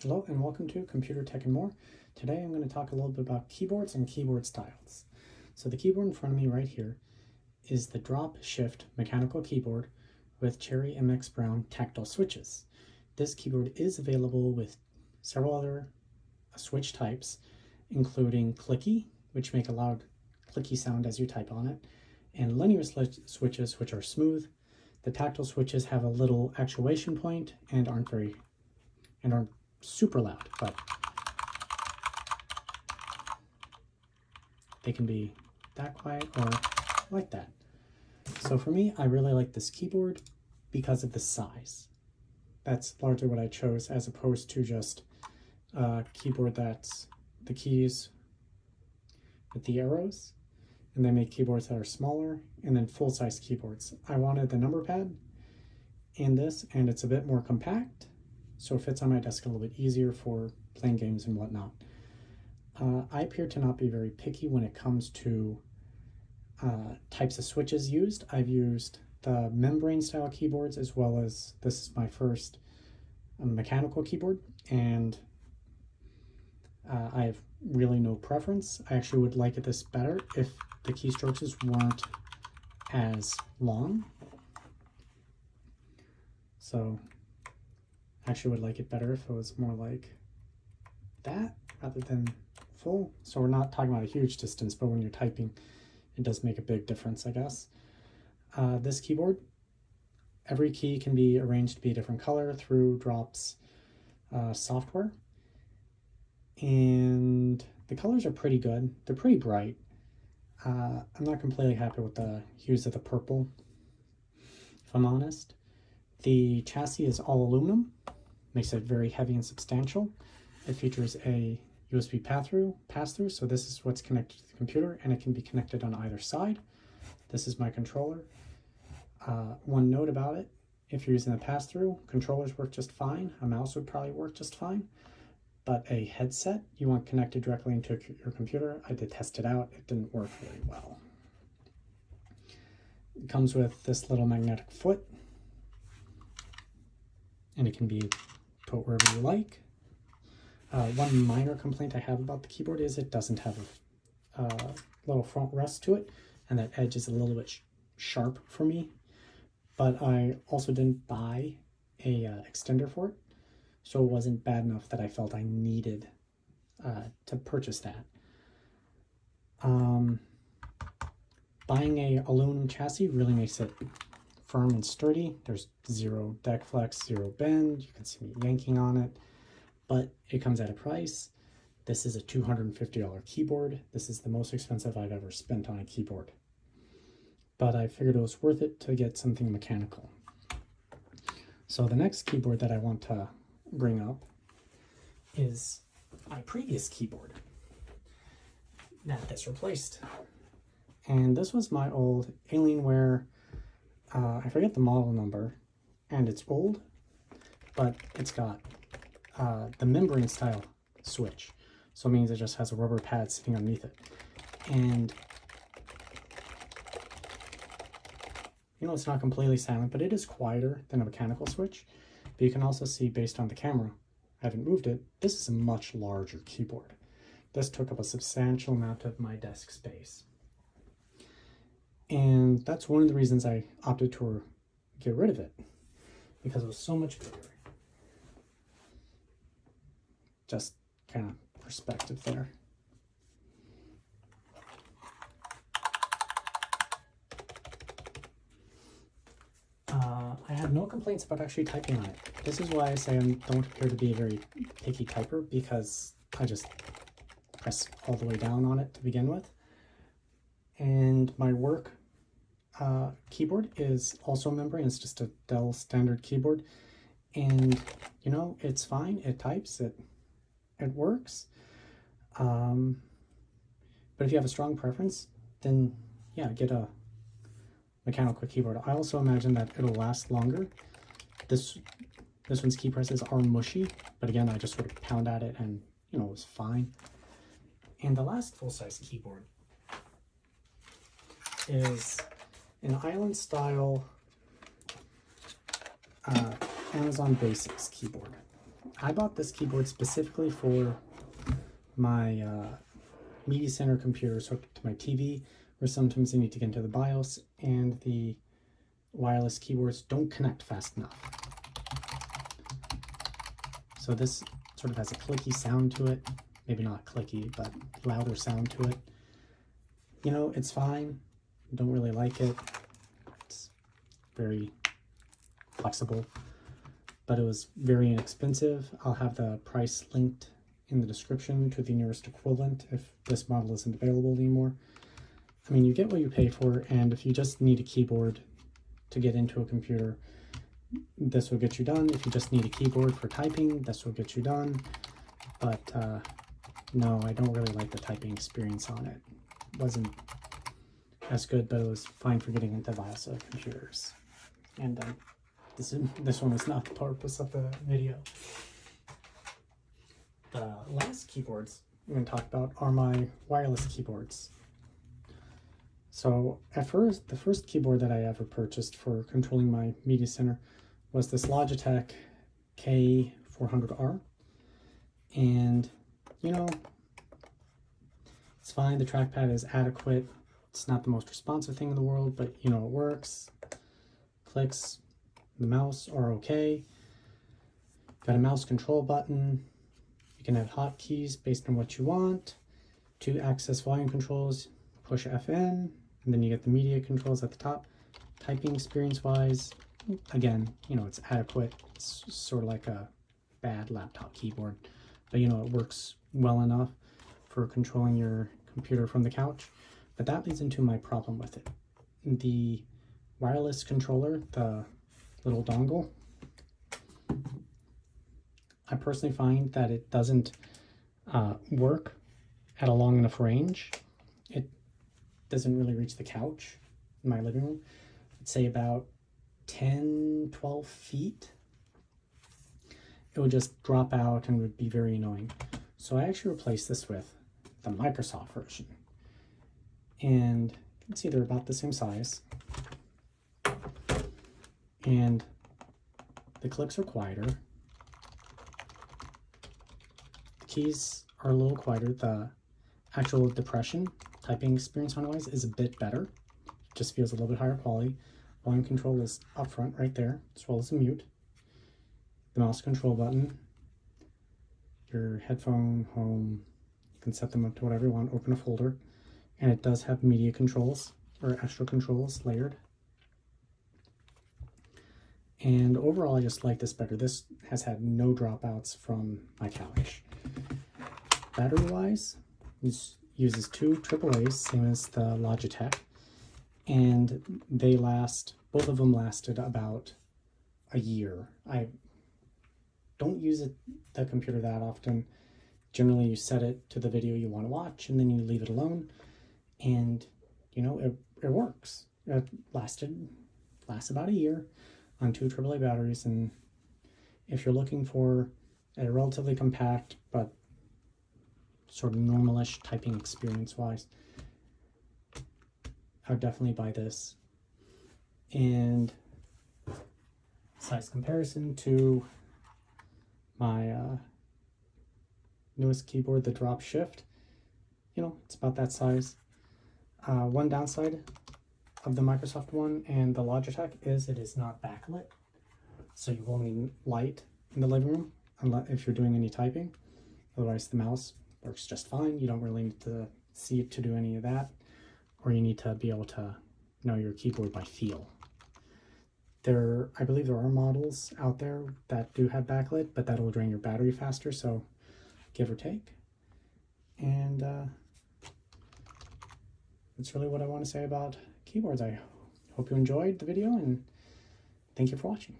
Hello and welcome to Computer Tech and More. Today I'm going to talk a little bit about keyboards and keyboard styles. So the keyboard in front of me right here is the drop shift mechanical keyboard with Cherry MX Brown tactile switches. This keyboard is available with several other switch types, including clicky, which make a loud clicky sound as you type on it, and linear switches, which are smooth. The tactile switches have a little actuation point and aren't super loud, but they can be that quiet or like that. So for me, I really like this keyboard because of the size. That's largely what I chose, as opposed to just a keyboard that's the keys with the arrows, and they make keyboards that are smaller, and then full-size keyboards. I wanted the number pad in this, and it's a bit more compact, so it fits on my desk a little bit easier for playing games and whatnot. I appear to not be very picky when it comes to types of switches used. I've used the membrane style keyboards, as well as this is my first mechanical keyboard, and I have really no preference. I actually would like this better if the keystrokes weren't as long. So I actually would like it better if it was more like that rather than full. So we're not talking about a huge distance, but when you're typing, it does make a big difference, I guess. This keyboard, every key can be arranged to be a different color through Drop's software. And the colors are pretty good. They're pretty bright. I'm not completely happy with the hues of the purple, if I'm honest. The chassis is all aluminum, makes it very heavy and substantial. It features a USB pass-through, so this is what's connected to the computer, and it can be connected on either side. This is my controller. One note about it, if you're using the pass-through, controllers work just fine. A mouse would probably work just fine. But a headset you want connected directly into your computer, I did test it out. It didn't work very well. It comes with this little magnetic foot, and it can be put wherever you like. One minor complaint I have about the keyboard is it doesn't have a little front rest to it, and that edge is a little bit sharp for me. But I also didn't buy a extender for it, so it wasn't bad enough that I felt I needed to purchase that. Buying a aluminum chassis really makes it firm and sturdy. There's zero deck flex, zero bend. You can see me yanking on it, but it comes at a price. This is a $250 keyboard. This is the most expensive I've ever spent on a keyboard, but I figured it was worth it to get something mechanical. So the next keyboard that I want to bring up is my previous keyboard that this replaced, and this was my old Alienware. I forget the model number, and it's old, but it's got the membrane style switch, so it means it just has a rubber pad sitting underneath it. And you know, it's not completely silent, but it is quieter than a mechanical switch. But you can also see, based on the camera, I haven't moved it, this is a much larger keyboard. This took up a substantial amount of my desk space. And that's one of the reasons I opted to get rid of it, because it was so much bigger. Just kind of perspective there. I have no complaints about actually typing on it. This is why I say I don't appear to be a very picky typer, because I just press all the way down on it to begin with. And my work keyboard is also membrane. It's just a Dell standard keyboard, and you know, it's fine. It types, it works. But if you have a strong preference, then yeah, get a mechanical keyboard. I also imagine that it'll last longer. This one's key presses are mushy, but again, I just sort of pound at it, and you know, it was fine. And the last full-size keyboard is an island style Amazon Basics keyboard. I bought this keyboard specifically for my media center computer hooked to my TV, where sometimes I need to get into the BIOS and the wireless keyboards don't connect fast enough. So this sort of has a clicky sound to it. Maybe not clicky, but louder sound to it. You know, it's fine. Don't really like it. It's very flexible, but it was very inexpensive. I'll have the price linked in the description to the nearest equivalent if this model isn't available anymore. I mean, you get what you pay for, and if you just need a keyboard to get into a computer, this will get you done. If you just need a keyboard for typing, this will get you done. But no, I don't really like the typing experience on it. It wasn't as good, but it was fine for getting into BIOS of computers. And this one is not the purpose of the video. The last keyboards I'm going to talk about are my wireless keyboards. So at first, the first keyboard that I ever purchased for controlling my media center was this Logitech K400R. And, you know, it's fine. The trackpad is adequate. It's not the most responsive thing in the world, but, you know, it works. Clicks, the mouse are okay. Got a mouse control button. You can add hotkeys based on what you want. To access volume controls, push FN, and then you get the media controls at the top. Typing experience-wise, again, you know, it's adequate. It's sort of like a bad laptop keyboard, but you know, it works well enough for controlling your computer from the couch. But that leads into my problem with it. The wireless controller, the little dongle, I personally find that it doesn't work at a long enough range. It doesn't really reach the couch in my living room. I'd say about 10-12 feet. It would just drop out and would be very annoying. So I actually replaced this with the Microsoft version. And you can see they're about the same size. And the clicks are quieter. The keys are a little quieter. The actual depression typing experience on-wise is a bit better. Just feels a little bit higher quality. Volume control is up front right there, as well as a mute. The mouse control button, your headphone, home, you can set them up to whatever you want, open a folder. And it does have media controls, or extra controls layered. And overall, I just like this better. This has had no dropouts from my couch. Battery-wise, this uses two AAAs, same as the Logitech. And they last, both of them lasted about a year. I don't use the computer that often. Generally, you set it to the video you want to watch, and then you leave it alone. And, you know, it works. It lasts about a year on two AAA batteries. And if you're looking for a relatively compact, but sort of normalish typing experience-wise, I would definitely buy this. And size comparison to my newest keyboard, the Drop Shift, you know, it's about that size. One downside of the Microsoft one and the Logitech is it is not backlit, so you will need light in the living room unless if you're doing any typing. Otherwise, the mouse works just fine. You don't really need to see it to do any of that, or you need to be able to know your keyboard by feel. I believe there are models out there that do have backlit, but that'll drain your battery faster, so give or take. And that's really what I want to say about keyboards. I hope you enjoyed the video, and thank you for watching.